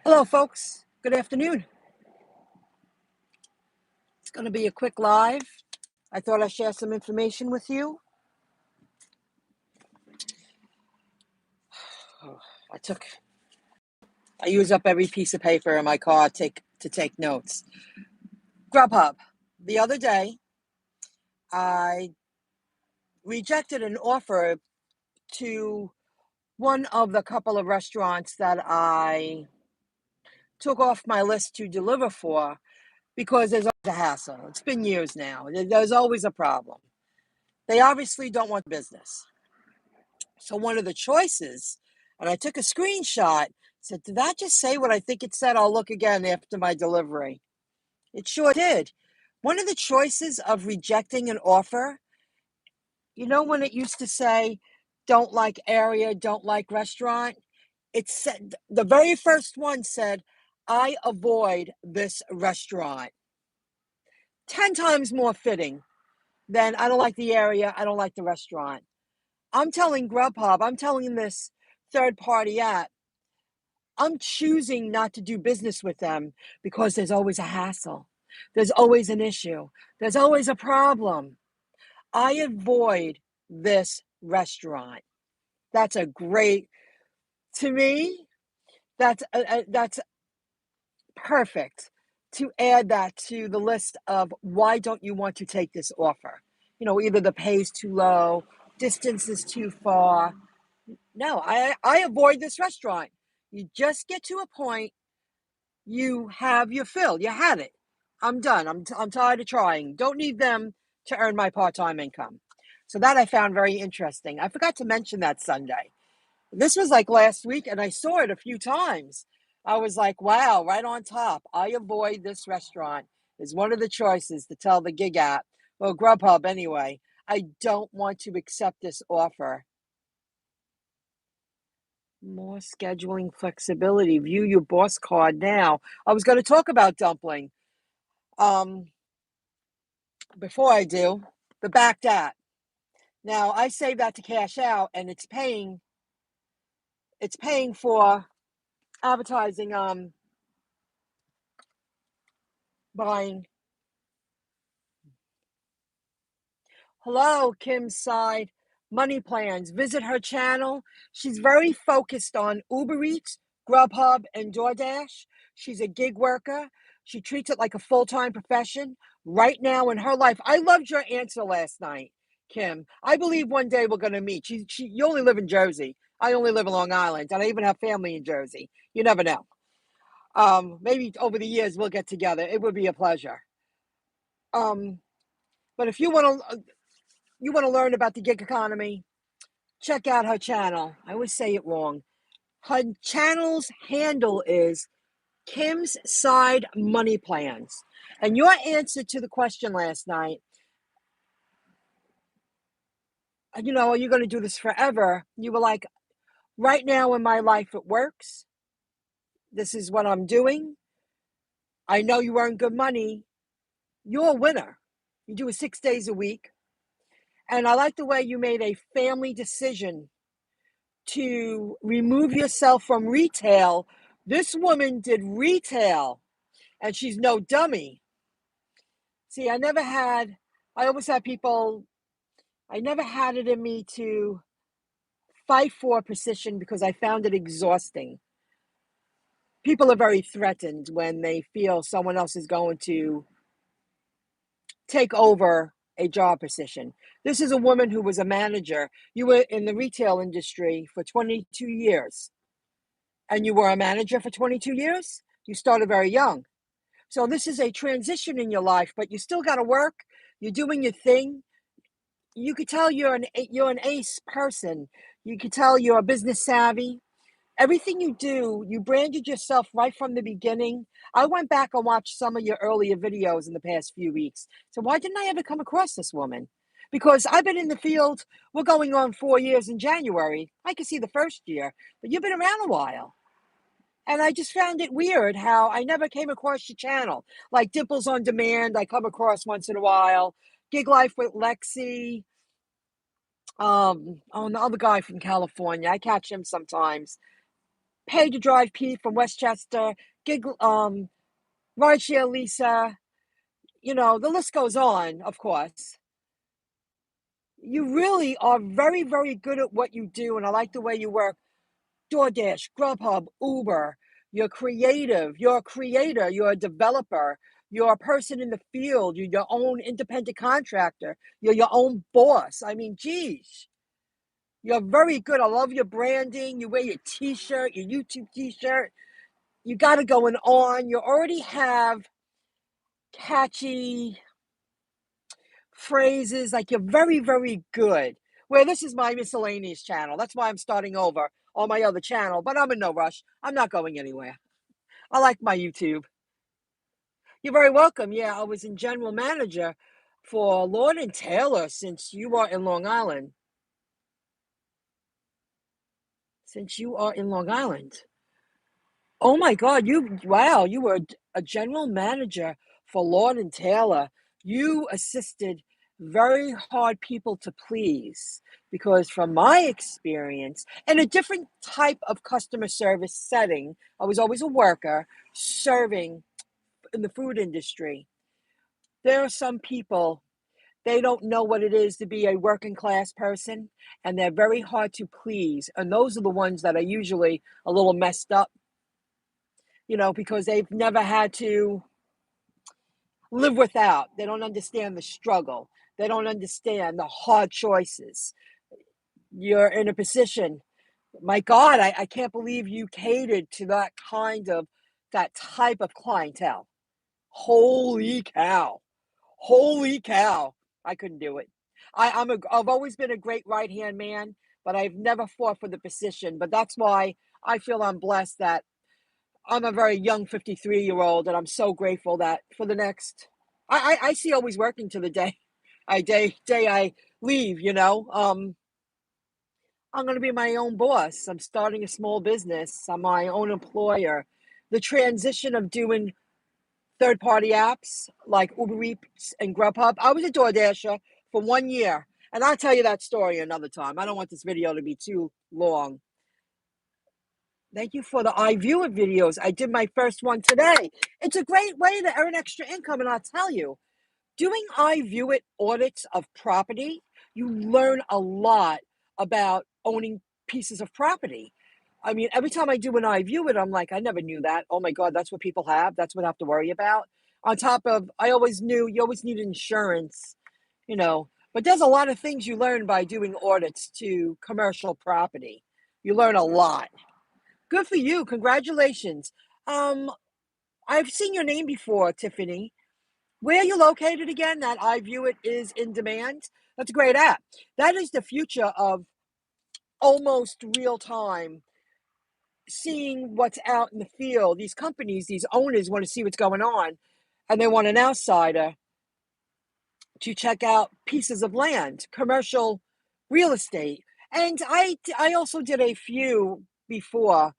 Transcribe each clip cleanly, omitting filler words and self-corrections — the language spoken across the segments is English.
Hello, folks. Good afternoon. It's going to be a quick live. I thought I'd share some information with you. I use up every piece of paper in my car to take notes. Grubhub. The other day, I rejected an offer to one of the couple of restaurants that I took off my list to deliver for because there's always a hassle. It's been years now. There's always a problem. They obviously don't want business. So one of the choices, and I took a screenshot, said, did that just say what I think it said? I'll look again after my delivery. It sure did. One of the choices of rejecting an offer, you know when it used to say, don't like area, don't like restaurant? It said, the very first one said, I avoid this restaurant. 10 times more fitting than I don't like the area, I don't like the restaurant. I'm telling Grubhub, I'm telling this third-party app, I'm choosing not to do business with them because there's always a hassle. There's always an issue. There's always a problem. I avoid this restaurant. That's a great, to me, that's perfect to add that to the list of why don't you want to take this offer? You know, either the pay is too low, distance is too far. No, I avoid this restaurant. You just get to a point, you have your fill. You had it. I'm done. I'm tired of trying. Don't need them to earn my part-time income. So that I found very interesting. I forgot to mention that Sunday. This was like last week, and I saw it a few times. I was like, wow, right on top. I avoid this restaurant is one of the choices to tell the gig app, well, Grubhub anyway, I don't want to accept this offer. More scheduling flexibility. View your boss card now. I was going to talk about dumpling. Before I do, the backed app. Now I save that to cash out, and it's paying for advertising, buying. Hello, Kim's side money plans. Visit her channel. She's very focused on Uber Eats, Grubhub, and DoorDash. She's a gig worker. She treats it like a full-time profession right now in her life. I loved your answer last night, Kim. I believe one day we're going to meet. You only live in Jersey. I only live in Long Island, and I even have family in Jersey. You never know. Maybe over the years we'll get together. It would be a pleasure. But if you want to learn about the gig economy, check out her channel. I always say it wrong. Her channel's handle is Kim's Side Money Plans. And your answer to the question last night, you know, are you going to do this forever? You were like, right now in my life, it works. This is what I'm doing. I know you earn good money. You're a winner. You do it 6 days a week. And I like the way you made a family decision to remove yourself from retail. This woman did retail, and she's no dummy. See, I always had people, I never had it in me to fight for a position because I found it exhausting. People are very threatened when they feel someone else is going to take over a job position. This is a woman who was a manager. You were in the retail industry for 22 years, and you were a manager for 22 years. You started very young. So this is a transition in your life, but you still got to work. You're doing your thing. You could tell you're an ace person. You could tell you're a business savvy. Everything you do, you branded yourself right from the beginning. I went back and watched some of your earlier videos in the past few weeks. So why didn't I ever come across this woman? Because I've been in the field, we're going on 4 years in January. I can see the first year, but you've been around a while. And I just found it weird how I never came across your channel. Like Dimples on Demand, I come across once in a while. Gig Life with Lexi. And the other guy from California, I catch him sometimes. Pay to Drive Pete from Westchester, Gig, Rideshare Lisa, the list goes on, of course. You really are very, very good at what you do, and I like the way you work. DoorDash, Grubhub, Uber. You're creative. You're a creator. You're a developer. You're a person in the field. You're your own independent contractor. You're your own boss. I mean, geez, you're very good. I love your branding. You wear your T-shirt, your YouTube T-shirt. You got it going on. You already have catchy phrases. Like, you're very, very good. Where this is my miscellaneous channel. That's why I'm starting over on my other channel, but I'm in no rush. I'm not going anywhere. I like my YouTube. You're very welcome. Yeah, I was in general manager for Lord and Taylor since you are in Long Island. Since you are in Long Island. Oh my God, you were a general manager for Lord and Taylor. You assisted very hard people to please, because from my experience, in a different type of customer service setting, I was always a worker serving in the food industry. There are some people, they don't know what it is to be a working class person, and they're very hard to please. And those are the ones that are usually a little messed up, because they've never had to live without. They don't understand the struggle. They don't understand the hard choices. You're in a position, my God, I can't believe you catered to that type of clientele. Holy cow. Holy cow. I couldn't do it. I've always been a great right-hand man, but I've never fought for the position. But that's why I feel I'm blessed that I'm a very young 53-year-old, and I'm so grateful that for the next, I see always working to the day I leave, I'm going to be my own boss. I'm starting a small business. I'm my own employer. The transition of doing third-party apps like Uber Eats and Grubhub. I was a DoorDasher for 1 year, and I'll tell you that story another time. I don't want this video to be too long. Thank you for the iViewer videos. I did my first one today. It's a great way to earn extra income, and I'll tell you, doing iView audits of property, you learn a lot about owning pieces of property. I mean, every time I do an iView I'm like, I never knew that. Oh my God, that's what people have. That's what I have to worry about. On top of, I always knew you always need insurance, but there's a lot of things you learn by doing audits to commercial property. You learn a lot. Good for you. Congratulations. Um, I've seen your name before, Tiffany. Where are you located again? That iView is in demand. That's a great app. That is the future of almost real time, seeing what's out in the field. These companies, these owners want to see what's going on, and they want an outsider to check out pieces of land, commercial real estate. And I also did a few before,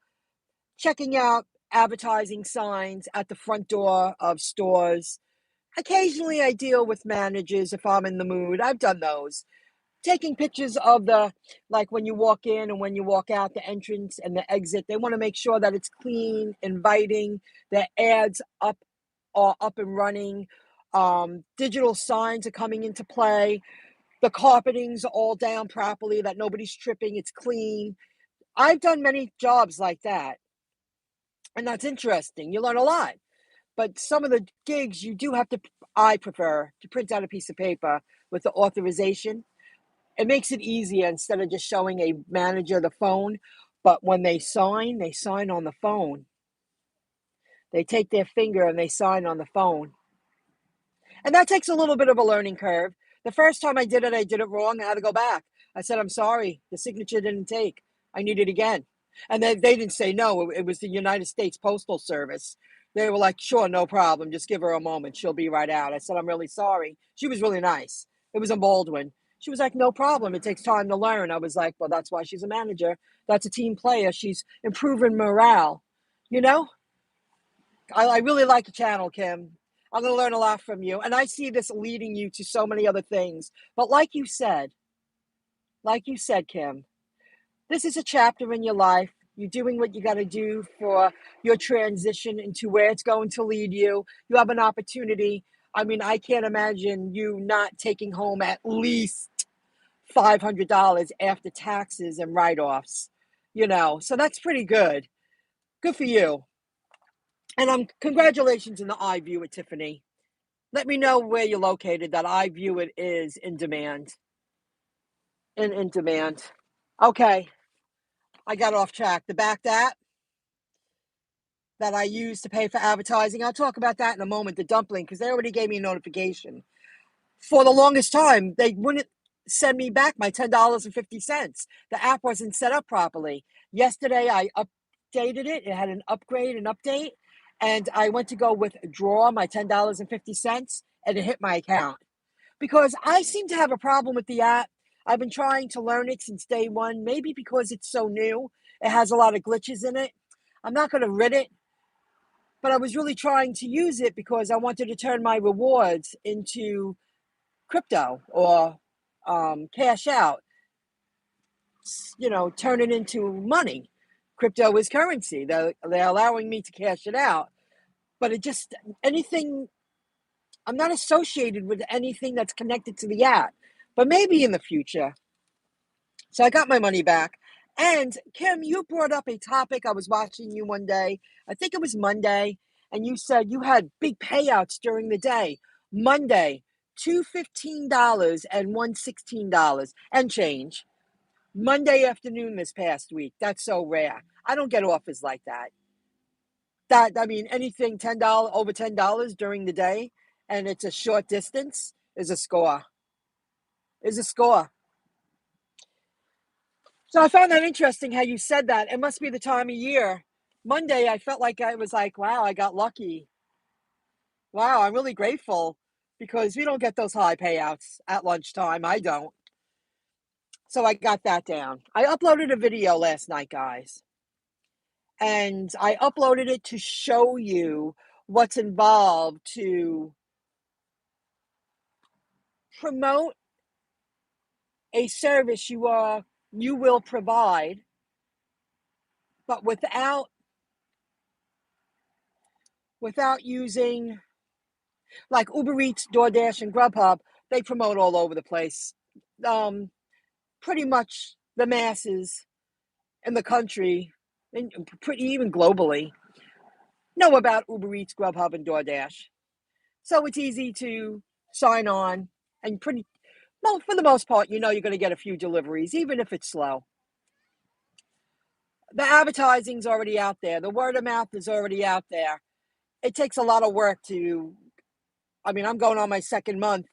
checking out advertising signs at the front door of stores. Occasionally, I deal with managers if I'm in the mood. I've done those. Taking pictures of like when you walk in and when you walk out, the entrance and the exit. They want to make sure that it's clean, inviting, the ads are up and running. Digital signs are coming into play. The carpeting's all down properly, that nobody's tripping, it's clean. I've done many jobs like that, and that's interesting. You learn a lot. But some of the gigs you do have to, I prefer to print out a piece of paper with the authorization. It makes it easier instead of just showing a manager the phone. But when they sign on the phone. They take their finger and they sign on the phone. And that takes a little bit of a learning curve. The first time I did it wrong. I had to go back. I said, I'm sorry, the signature didn't take. I need it again. And they didn't say no. It was the United States Postal Service. They were like, sure, no problem. Just give her a moment. She'll be right out. I said, I'm really sorry. She was really nice. It was in Baldwin. She was like, no problem. It takes time to learn. I was like, well, that's why she's a manager. That's a team player. She's improving morale. You know, I really like the channel, Kim. I'm going to learn a lot from you. And I see this leading you to so many other things. But like you said, Kim, this is a chapter in your life. You're doing what you got to do for your transition into where it's going to lead you. You have an opportunity. I mean, I can't imagine you not taking home at least $500 after taxes and write-offs, so that's pretty good. Good for you. And congratulations on the iView at Tiffany. Let me know where you're located. That iView it is in demand. In demand. Okay, I got off track. The backed app that I use to pay for advertising, I'll talk about that in a moment, the dumpling, because they already gave me a notification. For the longest time, they wouldn't send me back my $10.50. The app wasn't set up properly. Yesterday, I updated it. It had an update, and I went to go withdraw my $10.50, and it hit my account. Because I seem to have a problem with the app. I've been trying to learn it since day one, maybe because it's so new. It has a lot of glitches in it. I'm not going to rid it, but I was really trying to use it because I wanted to turn my rewards into crypto or cash out, turn it into money. Crypto is currency. They're allowing me to cash it out, but I'm not associated with anything that's connected to the app, but maybe in the future. So I got my money back. And Kim, you brought up a topic. I was watching you one day, I think it was Monday, and you said you had big payouts during the day. Monday, two $15 and one $16 and change. Monday afternoon this past week. That's so rare. I don't get offers like that. Anything $10 over $10 during the day, and it's a short distance is a score. So I found that interesting how you said that. It must be the time of year. Monday, I felt like I was like, wow, I got lucky. Wow, I'm really grateful because we don't get those high payouts at lunchtime. I don't. So I got that down. I uploaded a video last night, guys. And I uploaded it to show you what's involved to promote a service you will provide, but without using, like Uber Eats, DoorDash, and Grubhub. They promote all over the place. Pretty much the masses in the country, and pretty even globally, know about Uber Eats, Grubhub, and DoorDash. So it's easy to sign on, and for the most part, you're going to get a few deliveries, even if it's slow. The advertising's already out there. The word of mouth is already out there. It takes a lot of work I'm going on my second month,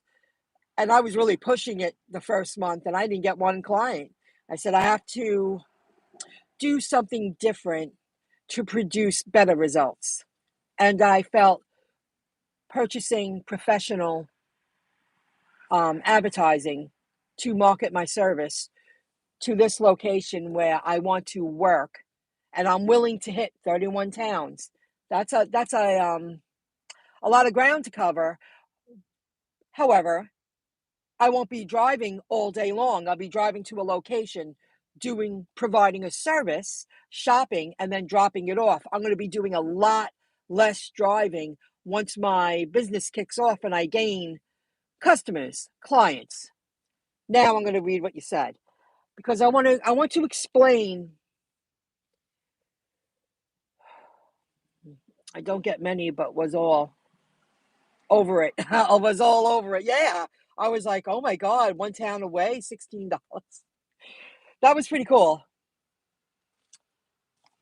and I was really pushing it the first month, and I didn't get one client. I said, I have to do something different to produce better results. And I felt purchasing professional advertising to market my service to this location where I want to work, and I'm willing to hit 31 towns. That's a lot of ground to cover. However, I won't be driving all day long. I'll be driving to a location, providing a service, shopping, and then dropping it off. I'm going to be doing a lot less driving once my business kicks off and I gain customers, clients. Now I'm going to read what you said, because I want to explain. I don't get many, but was all over it. I was all over it. Yeah. I was like, oh my God, one town away, $16. That was pretty cool.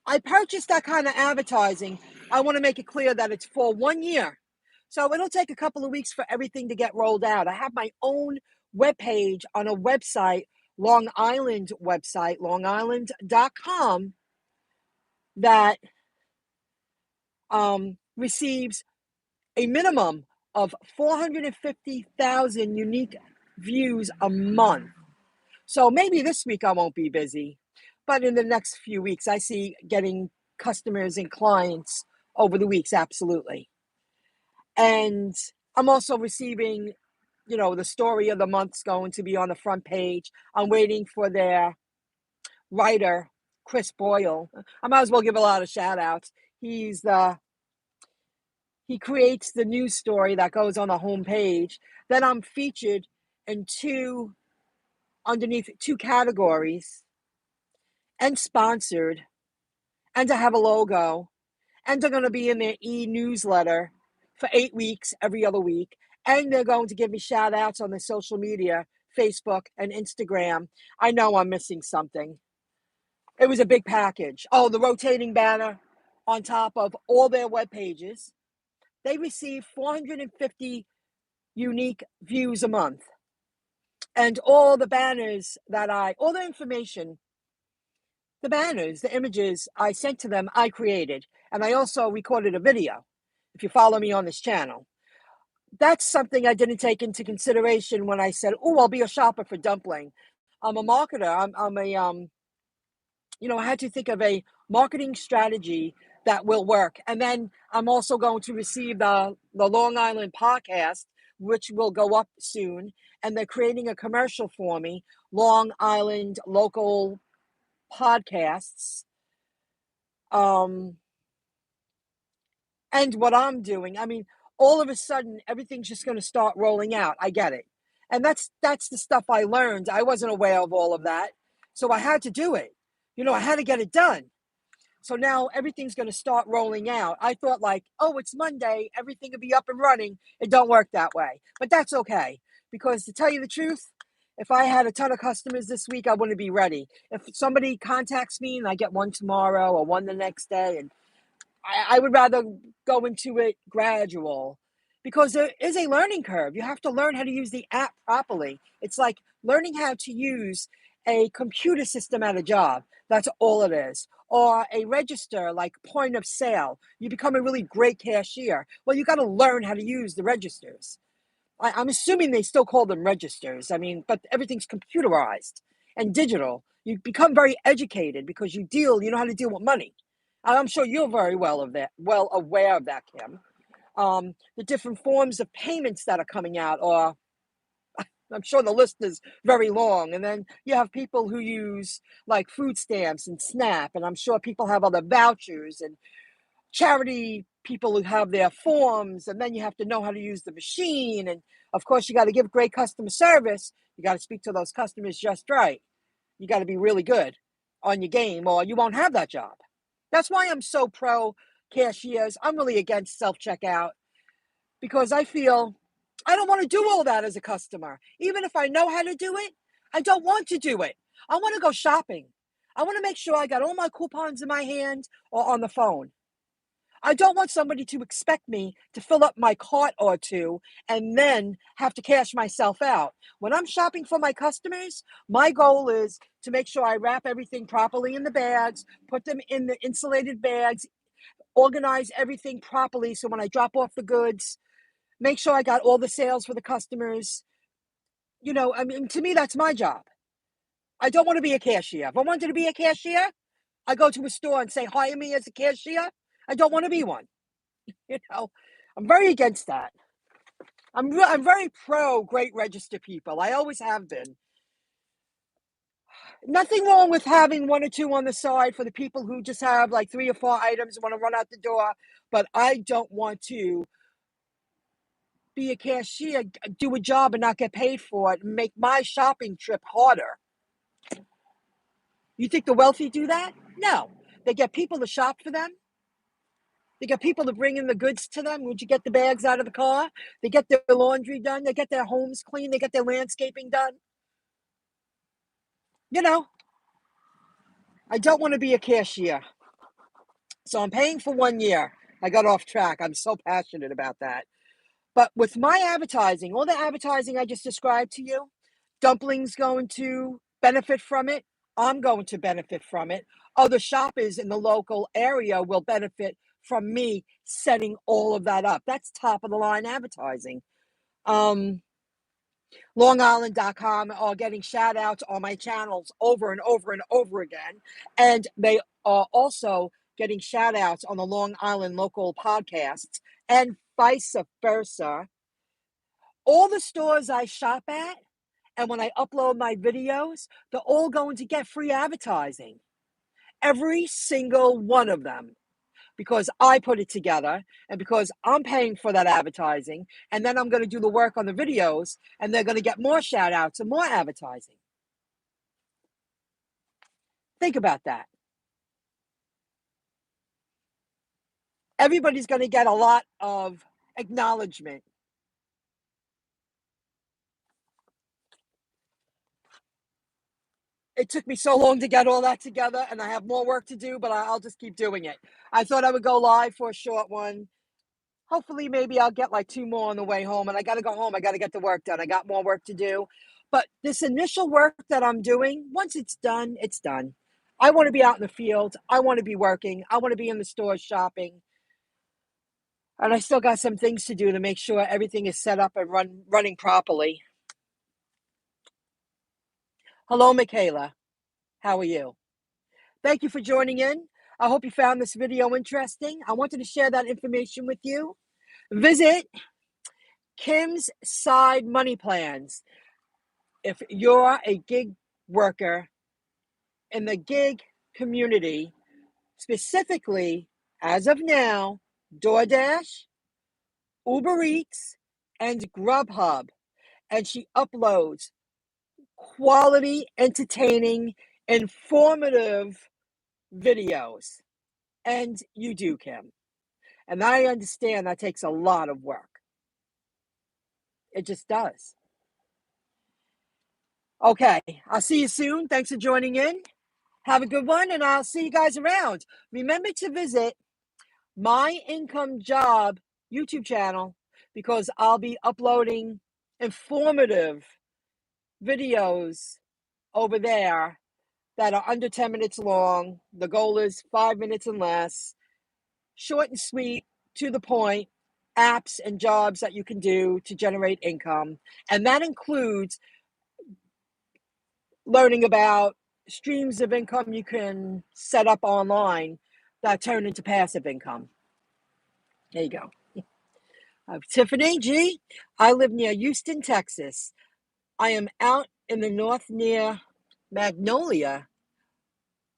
I purchased that kind of advertising. I want to make it clear that it's for 1 year. So it'll take a couple of weeks for everything to get rolled out. I have my own webpage on a website, Long Island website, longisland.com, that receives a minimum of 450,000 unique views a month. So maybe this week I won't be busy, but in the next few weeks, I see getting customers and clients over the weeks, absolutely. And I'm also receiving, the story of the month's going to be on the front page. I'm waiting for their writer Chris Boyle. I might as well give a lot of shout outs. He creates the news story that goes on the homepage. Then I'm featured in underneath two categories, and sponsored, and I have a logo, and they're going to be in their e-newsletter for 8 weeks, every other week. And they're going to give me shout outs on their social media, Facebook and Instagram. I know I'm missing something. It was a big package. Oh, the rotating banner on top of all their web pages. They receive 450 unique views a month. And all the banners all the information, the banners, the images I sent to them, I created. And I also recorded a video, if you follow me on this channel. That's something I didn't take into consideration when I said, oh, I'll be a shopper for Dumpling. I'm a marketer. I had to think of a marketing strategy that will work. And then I'm also going to receive the Long Island podcast, which will go up soon. And they're creating a commercial for me, Long Island local podcasts. And what I'm doing, all of a sudden, everything's just going to start rolling out. I get it. And that's the stuff I learned. I wasn't aware of all of that. So I had to do it. I had to get it done. So now everything's going to start rolling out. I thought it's Monday, everything will be up and running. It don't work that way. But that's okay. Because to tell you the truth, if I had a ton of customers this week, I wouldn't be ready. If somebody contacts me and I get one tomorrow or one the next day, and I would rather go into it gradual, because there is a learning curve. You have to learn how to use the app properly. It's like learning how to use a computer system at a job. That's all it is. Or a register like point of sale. You become a really great cashier. Well, you got to learn how to use the registers. I'm assuming they still call them registers. But everything's computerized and digital. You become very educated because you know how to deal with money. I'm sure you're very well aware of that, Kim. The different forms of payments that are coming out, or I'm sure the list is very long. And then you have people who use like food stamps and SNAP, and I'm sure people have other vouchers, and charity people who have their forms, and then you have to know how to use the machine. And of course, you got to give great customer service. You got to speak to those customers just right. You got to be really good on your game, or you won't have that job. That's why I'm so pro cashiers. I'm really against self-checkout, because I feel I don't want to do all that as a customer. Even if I know how to do it, I don't want to do it. I want to go shopping. I want to make sure I got all my coupons in my hand or on the phone. I don't want somebody to expect me to fill up my cart or two and then have to cash myself out. When I'm shopping for my customers, my goal is to make sure I wrap everything properly in the bags, put them in the insulated bags, organize everything properly so when I drop off the goods, make sure I got all the sales for the customers. To me, that's my job. I don't want to be a cashier. If I wanted to be a cashier, I go to a store and say, hire me as a cashier. I don't want to be one. I'm very against that. I'm very pro great register people. I always have been. Nothing wrong with having one or two on the side for the people who just have like 3 or 4 items and want to run out the door. But I don't want to be a cashier, do a job and not get paid for it, and make my shopping trip harder. You think the wealthy do that? No. They get people to shop for them. They get people to bring in the goods to them. Would you get the bags out of the car? They get their laundry done. They get their homes clean. They get their landscaping done. I don't want to be a cashier. So I'm paying for 1 year. I got off track. I'm so passionate about that. But with my advertising, all the advertising I just described to you, Dumpling's going to benefit from it. I'm going to benefit from it. Other shoppers in the local area will benefit from me setting all of that up. That's top of the line advertising. LongIsland.com are getting shout outs on my channels over and over and over again. And they are also getting shout outs on the Long Island local podcasts, and vice versa. All the stores I shop at, and when I upload my videos, they're all going to get free advertising. every single one of them, because I put it together and because I'm paying for that advertising, and then I'm going to do the work on the videos, and they're going to get more shout outs and more advertising. Think about that. Everybody's going to get a lot of acknowledgement. It took me so long to get all that together, and I have more work to do, but I'll just keep doing it. I thought I would go live for a short one. Hopefully, maybe I'll get like 2 more on the way home, and I got to go home. I got to get the work done. I got more work to do. But this initial work that I'm doing, once it's done, it's done. I want to be out in the field. I want to be working. I want to be in the stores shopping. And I still got some things to do to make sure everything is set up and running properly. Hello, Michaela. How are you? Thank you for joining in. I hope you found this video interesting. I wanted to share that information with you. Visit Kim's Side Money Plans. If you're a gig worker in the gig community, specifically as of now, DoorDash, Uber Eats, and Grubhub, and she uploads quality, entertaining, informative videos. And you do, Kim. And I understand that takes a lot of work. It just does. Okay, I'll see you soon. Thanks for joining in. Have a good one, and I'll see you guys around. Remember to visit MyIncomeJob YouTube channel, because I'll be uploading informative videos over there that are under 10 minutes long. The goal is 5 minutes and less, short and sweet, to the point, apps and jobs that you can do to generate income. And that includes learning about streams of income you can set up online that turn into passive income. There you go. I'm Tiffany G. I live near Houston, Texas. I am out in the north near Magnolia,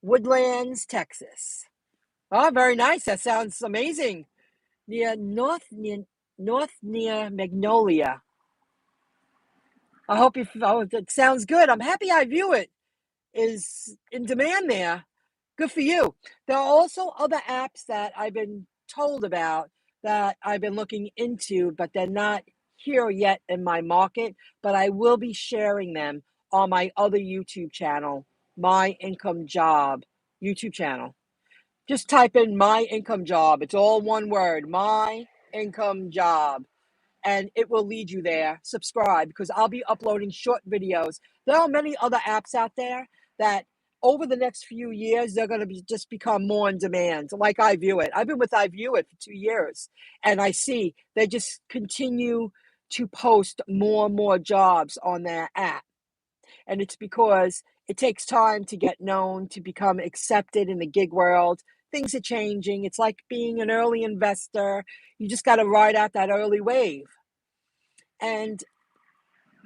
Woodlands, Texas. Oh, very nice. That sounds amazing. North near Magnolia. I hope you. Oh, that sounds good. I'm happy iView It is in demand there. Good for you. There are also other apps that I've been told about that I've been looking into, but they're not here yet in my market. But I will be sharing them on my other YouTube channel, MyIncomeJob YouTube channel. Just type in MyIncomeJob. It's all one word, MyIncomeJob, and it will lead you there. Subscribe, because I'll be uploading short videos. There are many other apps out there that over the next few years, they're going to just become more in demand, like iView It. I've been with iView It for 2 years, and I see they just continue to post more and more jobs on their app. And it's because it takes time to get known, to become accepted in the gig world. Things are changing. It's like being an early investor. You just got to ride out that early wave. And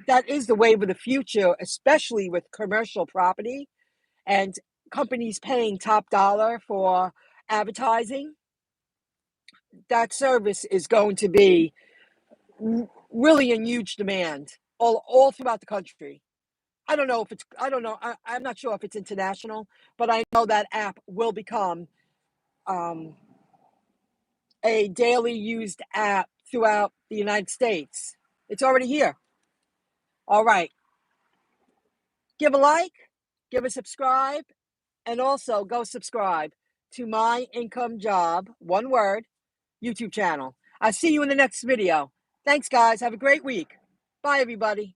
that is the wave of the future, especially with commercial property and companies paying top dollar for advertising. That service is going to be really in huge demand all throughout the country. I don't know. I'm not sure if it's international, but I know that app will become a daily used app throughout the United States. It's already here. All right. Give a like, give a subscribe, and also go subscribe to MyIncomeJob, one word, YouTube channel. I'll see you in the next video. Thanks, guys. Have a great week. Bye, everybody.